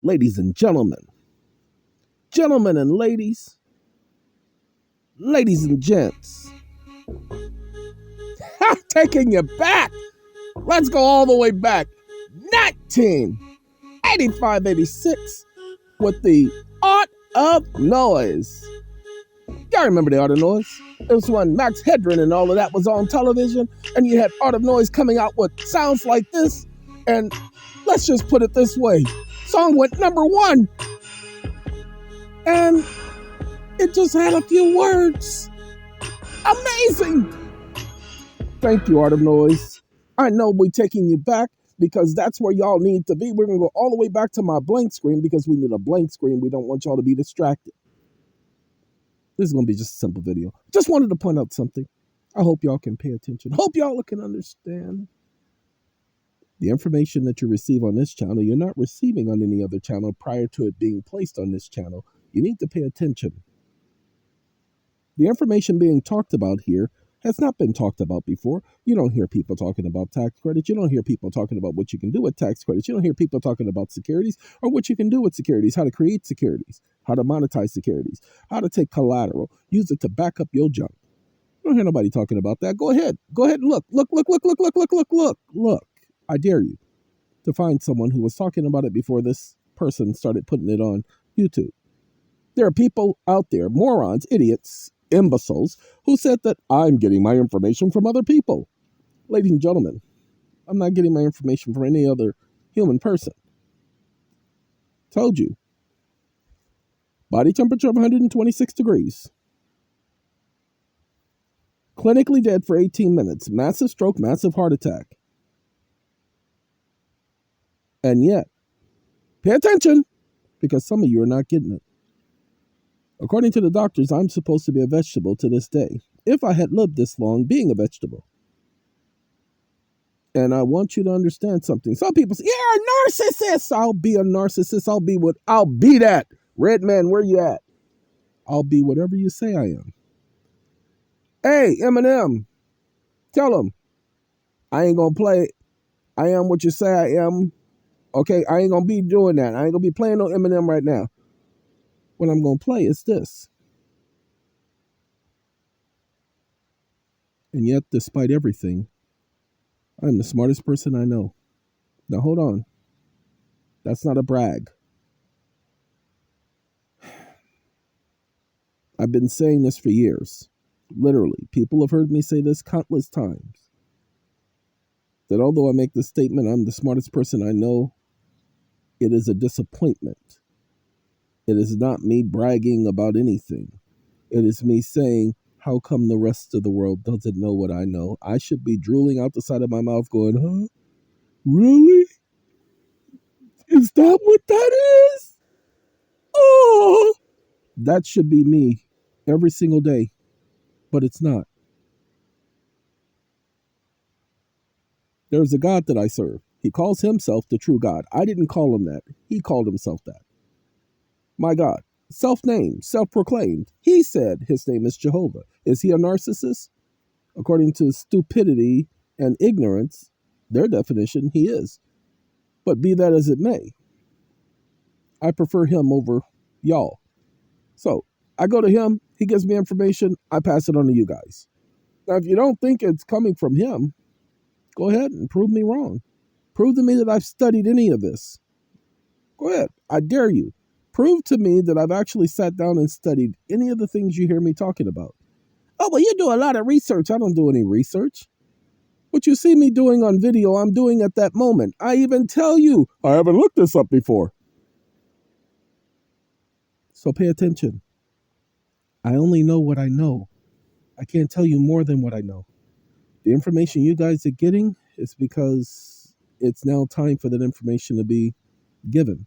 ladies and gentlemen, gentlemen and ladies, ladies and gents, taking you back. Let's go all the way back. 1985, 86 with the Art of Noise. Y'all remember the Art of Noise? It was when Max Headroom and all of that was on television, and you had Art of Noise coming out with sounds like this. And let's just put it this way. Song went #1. And it just had a few words. Amazing. Thank you, Art of Noise. I know we're taking you back because that's where y'all need to be. We're going to go all the way back to my blank screen because we need a blank screen. We don't want y'all to be distracted. This is going to be just a simple video. Just wanted to point out something. I hope y'all can pay attention. Hope y'all can understand. The information that you receive on this channel, you're not receiving on any other channel prior to it being placed on this channel. You need to pay attention. The information being talked about here has not been talked about before. You don't hear people talking about tax credits. You don't hear people talking about what you can do with tax credits. You don't hear people talking about securities or what you can do with securities, how to create securities, how to monetize securities, how to take collateral, use it to back up your junk. You don't hear nobody talking about that. Go ahead. Go ahead and look. Look. I dare you to find someone who was talking about it before this person started putting it on YouTube. There are people out there, morons, idiots, imbeciles, who said that I'm getting my information from other people. Ladies and gentlemen, I'm not getting my information from any other human person. Told you. Body temperature of 126 degrees. Clinically dead for 18 minutes. Massive stroke, massive heart attack. And yet, pay attention, because some of you are not getting it. According to the doctors, I'm supposed to be a vegetable to this day. If I had lived this long being a vegetable. And I want you to understand something. Some people say, you're a narcissist. I'll be a narcissist. I'll be that. Red man, where you at? I'll be whatever you say I am. Hey, Eminem, tell him, I ain't going to play. I am what you say I am. Okay, I ain't going to be doing that. I ain't going to be playing no Eminem right now. What I'm going to play is this. And yet, despite everything, I'm the smartest person I know. Now, hold on. That's not a brag. I've been saying this for years. Literally, people have heard me say this countless times. That although I make this statement, I'm the smartest person I know, it is a disappointment. It is not me bragging about anything. It is me saying, how come the rest of the world doesn't know what I know? I should be drooling out the side of my mouth going, huh? Really? Is that what that is? Oh! That should be me every single day. But it's not. There's a God that I serve. He calls himself the true God. I didn't call him that. He called himself that. My God. Self-named, self-proclaimed. He said his name is Jehovah. Is he a narcissist? According to stupidity and ignorance, their definition, he is. But be that as it may, I prefer him over y'all. So I go to him. He gives me information. I pass it on to you guys. Now, if you don't think it's coming from him, go ahead and prove me wrong. Prove to me that I've studied any of this. Go ahead. I dare you. Prove to me that I've actually sat down and studied any of the things you hear me talking about. Oh, well, you do a lot of research. I don't do any research. What you see me doing on video, I'm doing at that moment. I even tell you, I haven't looked this up before. So pay attention. I only know what I know. I can't tell you more than what I know. The information you guys are getting is because it's now time for that information to be given.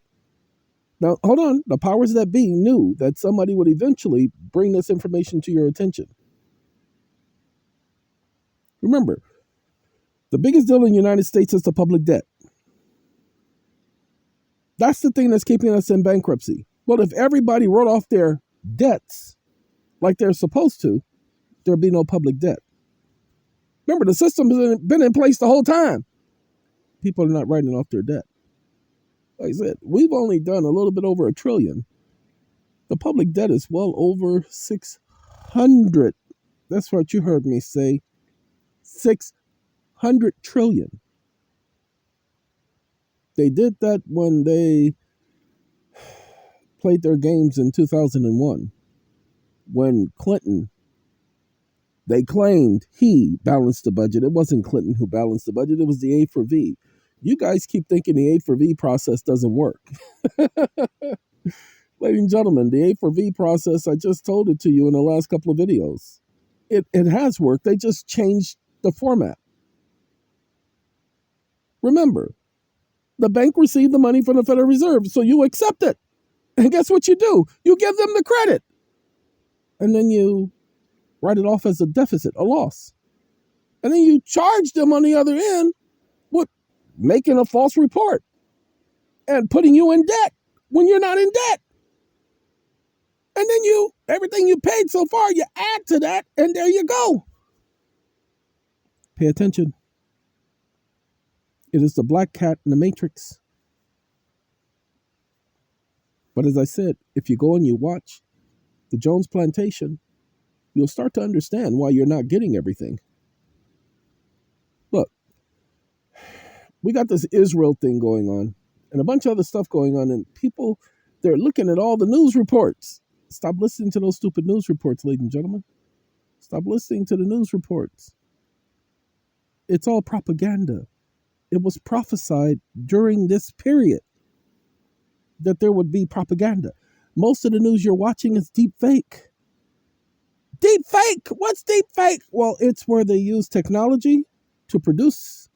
Now, hold on. The powers that be knew that somebody would eventually bring this information to your attention. Remember, the biggest deal in the United States is the public debt. That's the thing that's keeping us in bankruptcy. Well, if everybody wrote off their debts like they're supposed to, there'd be no public debt. Remember, the system has been in place the whole time. People are not writing off their debt. Like I said, we've only done a little bit over $1 trillion. The public debt is well over 600. That's what you heard me say. 600 trillion. They did that when they played their games in 2001. When Clinton, they claimed he balanced the budget. It wasn't Clinton who balanced the budget. It was the A for V. You guys keep thinking the A for V process doesn't work. Ladies and gentlemen, the A for V process, I just told it to you in the last couple of videos. It has worked. They just changed the format. Remember, the bank received the money from the Federal Reserve, so you accept it. And guess what you do? You give them the credit. And then you write it off as a deficit, a loss. And then you charge them on the other end with making a false report and putting you in debt when you're not in debt. And then everything you paid so far, you add to that, and there you go. Pay attention. It is the black cat in the matrix. But as I said, if you go and you watch the Jones Plantation, you'll start to understand why you're not getting everything. Look, we got this Israel thing going on and a bunch of other stuff going on, and people, they're looking at all the news reports. Stop listening to those stupid news reports, ladies and gentlemen. Stop listening to the news reports. It's all propaganda. It was prophesied during this period that there would be propaganda. Most of the news you're watching is deep fake. Deep fake? What's deep fake? Well, it's where they use technology to produce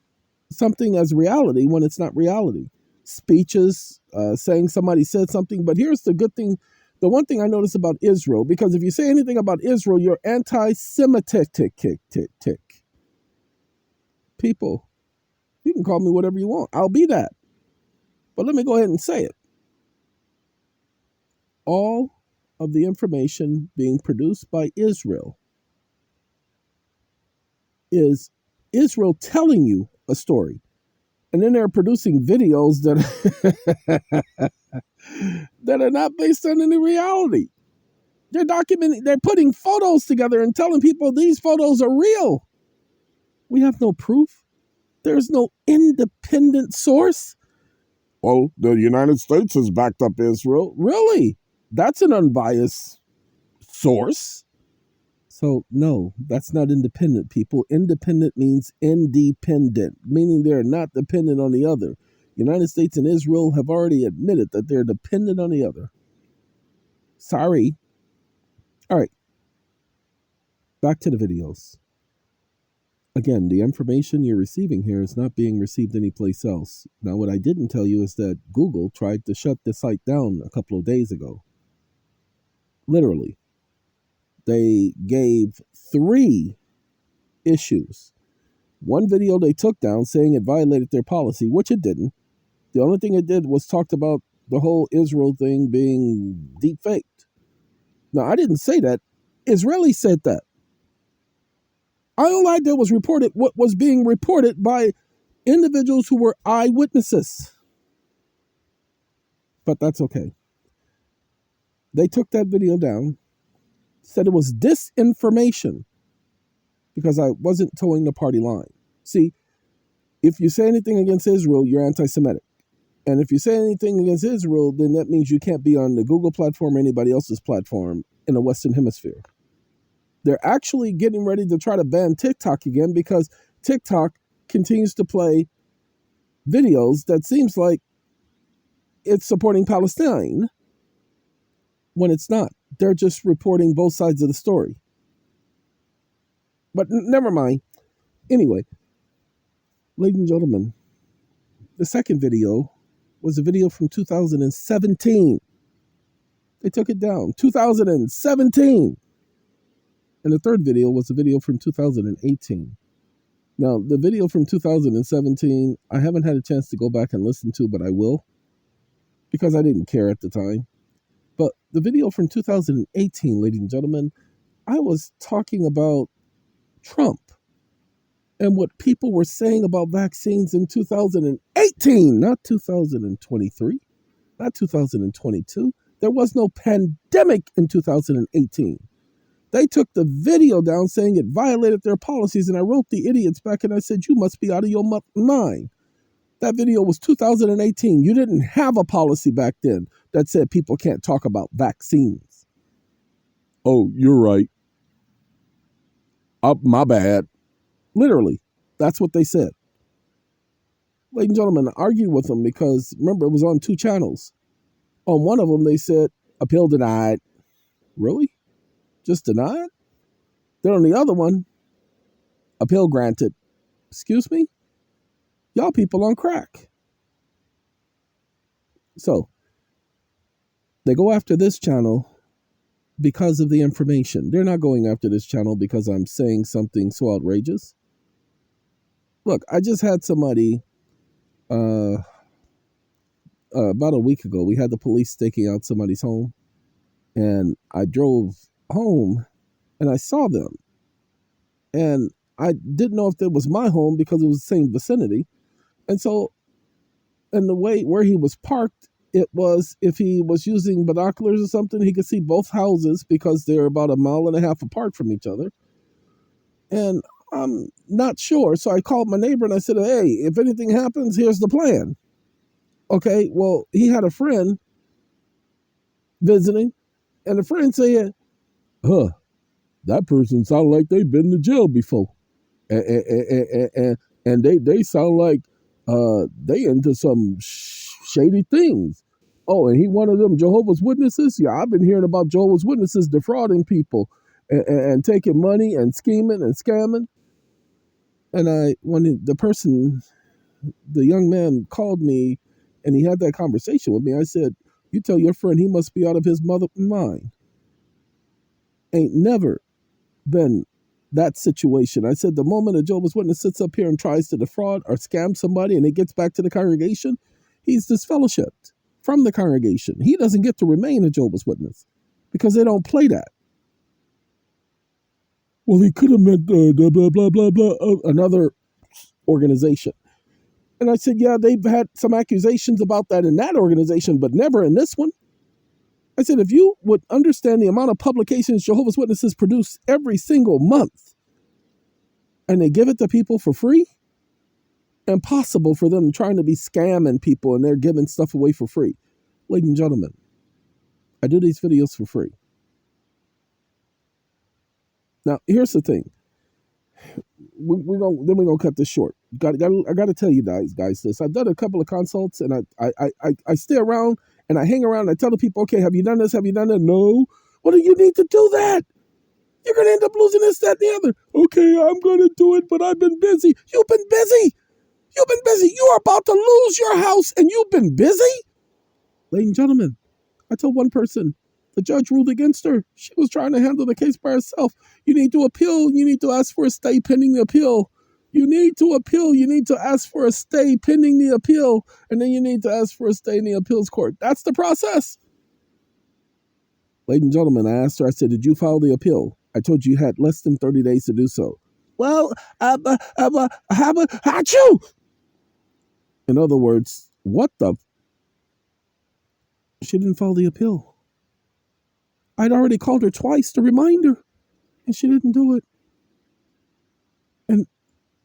something as reality when it's not reality. Speeches, saying somebody said something. But here's the good thing. The one thing I notice about Israel, because if you say anything about Israel, you're anti-Semitic. People, you can call me whatever you want. I'll be that. But let me go ahead and say it. All of the information being produced by Israel is Israel telling you a story. And then they're producing videos that are not based on any reality. They're documenting, they're putting photos together and telling people these photos are real. We have no proof. There's no independent source. Well, the United States has backed up Israel. Really? That's an unbiased source. So, no, that's not independent, people. Independent means independent, meaning they're not dependent on the other. United States and Israel have already admitted that they're dependent on the other. Sorry. All right. Back to the videos. Again, the information you're receiving here is not being received anyplace else. Now, what I didn't tell you is that Google tried to shut the site down a couple of days ago. Literally. They gave 3 issues. One video they took down saying it violated their policy, which it didn't. The only thing it did was talked about the whole Israel thing being deep faked. Now, I didn't say that. Israelis said that. All I did was reported what was being reported by individuals who were eyewitnesses. But that's okay. They took that video down, said it was disinformation because I wasn't towing the party line. See, if you say anything against Israel, you're anti-Semitic. And if you say anything against Israel, then that means you can't be on the Google platform or anybody else's platform in the Western Hemisphere. They're actually getting ready to try to ban TikTok again because TikTok continues to play videos that seems like it's supporting Palestine when it's not. They're just reporting both sides of the story. But never mind. Anyway, ladies and gentlemen, the second video was a video from 2017. They took it down. 2017. And the third video was a video from 2018. Now, the video from 2017, I haven't had a chance to go back and listen to, but I will, because I didn't care at the time. But the video from 2018, ladies and gentlemen, I was talking about Trump. And what people were saying about vaccines in 2018, not 2023, not 2022. There was no pandemic in 2018. They took the video down saying it violated their policies, and I wrote the idiots back and I said, you must be out of your mind. That video was 2018. You didn't have a policy back then that said people can't talk about vaccines. Oh, you're right. My bad. Literally, that's what they said. Ladies and gentlemen, I argued with them because, remember, it was on 2 channels. On one of them, they said, appeal denied. Really? Just denied? Then on the other one, appeal granted. Excuse me? Y'all people on crack. So, they go after this channel because of the information. They're not going after this channel because I'm saying something so outrageous. Look, I just had somebody, about a week ago, we had the police staking out somebody's home. And I drove home and I saw them. And I didn't know if it was my home because it was the same vicinity. And so, in the way where he was parked, it was, if he was using binoculars or something, he could see both houses because they're about 1.5 miles apart from each other. And I'm not sure. So I called my neighbor and I said, hey, if anything happens, here's the plan. Okay, well, he had a friend visiting, and the friend said, that person sound like they've been to jail before. And they sound like they into some shady things. Oh, and he one of them Jehovah's Witnesses? Yeah, I've been hearing about Jehovah's Witnesses defrauding people and taking money and scheming and scamming. And when the young man called me and he had that conversation with me, I said, you tell your friend he must be out of his mother mind. Ain't never been that situation. I said, the moment a Jehovah's Witness sits up here and tries to defraud or scam somebody and it gets back to the congregation, he's disfellowshipped from the congregation. He doesn't get to remain a Jehovah's Witness because they don't play that. Well, he could have meant blah, blah, blah, blah, blah, another organization. And I said, yeah, they've had some accusations about that in that organization, but never in this one. I said, if you would understand the amount of publications Jehovah's Witnesses produce every single month, and they give it to people for free, impossible for them trying to be scamming people and they're giving stuff away for free. Ladies and gentlemen, I do these videos for free. Now, here's the thing. We're gonna cut this short. I got to tell you guys this. I've done a couple of consults, and I stay around and I hang around. And I tell the people, okay, have you done this? Have you done that? No. Well, do you need to do that? You're gonna end up losing this, that, and the other. Okay, I'm gonna do it, but I've been busy. You've been busy. You've been busy. You are about to lose your house, and you've been busy. Ladies and gentlemen, I told one person, the judge ruled against her. She was trying to handle the case by herself. You need to appeal. You need to ask for a stay pending the appeal. You need to appeal. You need to ask for a stay pending the appeal. And then you need to ask for a stay in the appeals court. That's the process. Ladies and gentlemen, I asked her, I said, did you file the appeal? I told you had less than 30 days to do so. Well, how'd you? In other words, what the? She didn't file the appeal. I'd already called her twice to remind her, and she didn't do it. And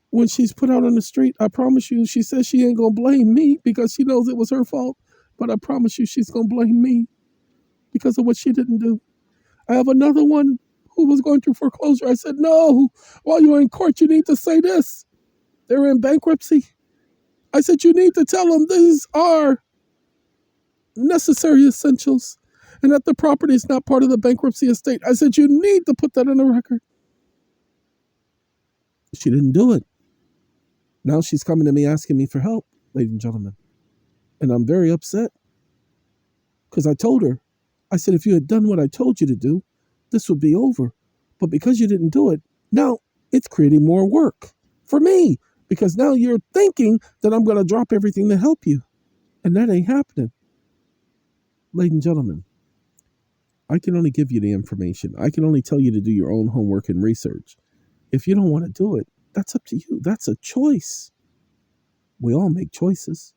when she's put out on the street, I promise you, she says she ain't going to blame me because she knows it was her fault. But I promise you, she's going to blame me because of what she didn't do. I have another one who was going through foreclosure. I said, no, while you're in court, you need to say this. They're in bankruptcy. I said, you need to tell them these are necessary essentials and that the property is not part of the bankruptcy estate. I said, you need to put that on the record. She didn't do it. Now she's coming to me asking me for help, ladies and gentlemen. And I'm very upset because I told her, I said, if you had done what I told you to do, this would be over. But because you didn't do it, now it's creating more work for me because now you're thinking that I'm going to drop everything to help you. And that ain't happening. Ladies and gentlemen, I can only give you the information. I can only tell you to do your own homework and research. If you don't want to do it, That's up to you. That's a choice. We all make choices.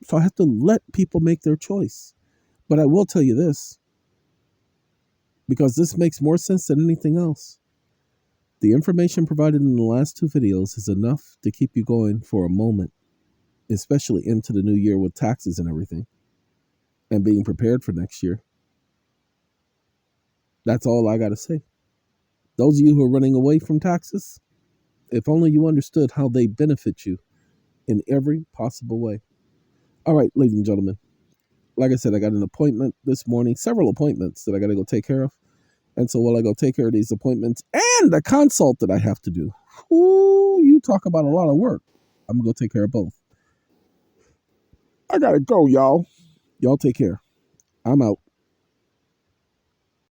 So I have to let people make their choice. But I will tell you this, because this makes more sense than anything else. The information provided in the last two videos is enough to keep you going for a moment, especially into the new year with taxes and everything, and being prepared for next year. That's all I got to say. Those of you who are running away from taxes, if only you understood how they benefit you in every possible way. All right, ladies and gentlemen, like I said, I got an appointment this morning, several appointments that I got to go take care of. And so while I go take care of these appointments and the consult that I have to do, ooh, you talk about a lot of work. I'm going to go take care of both. I got to go, y'all. Y'all take care. I'm out.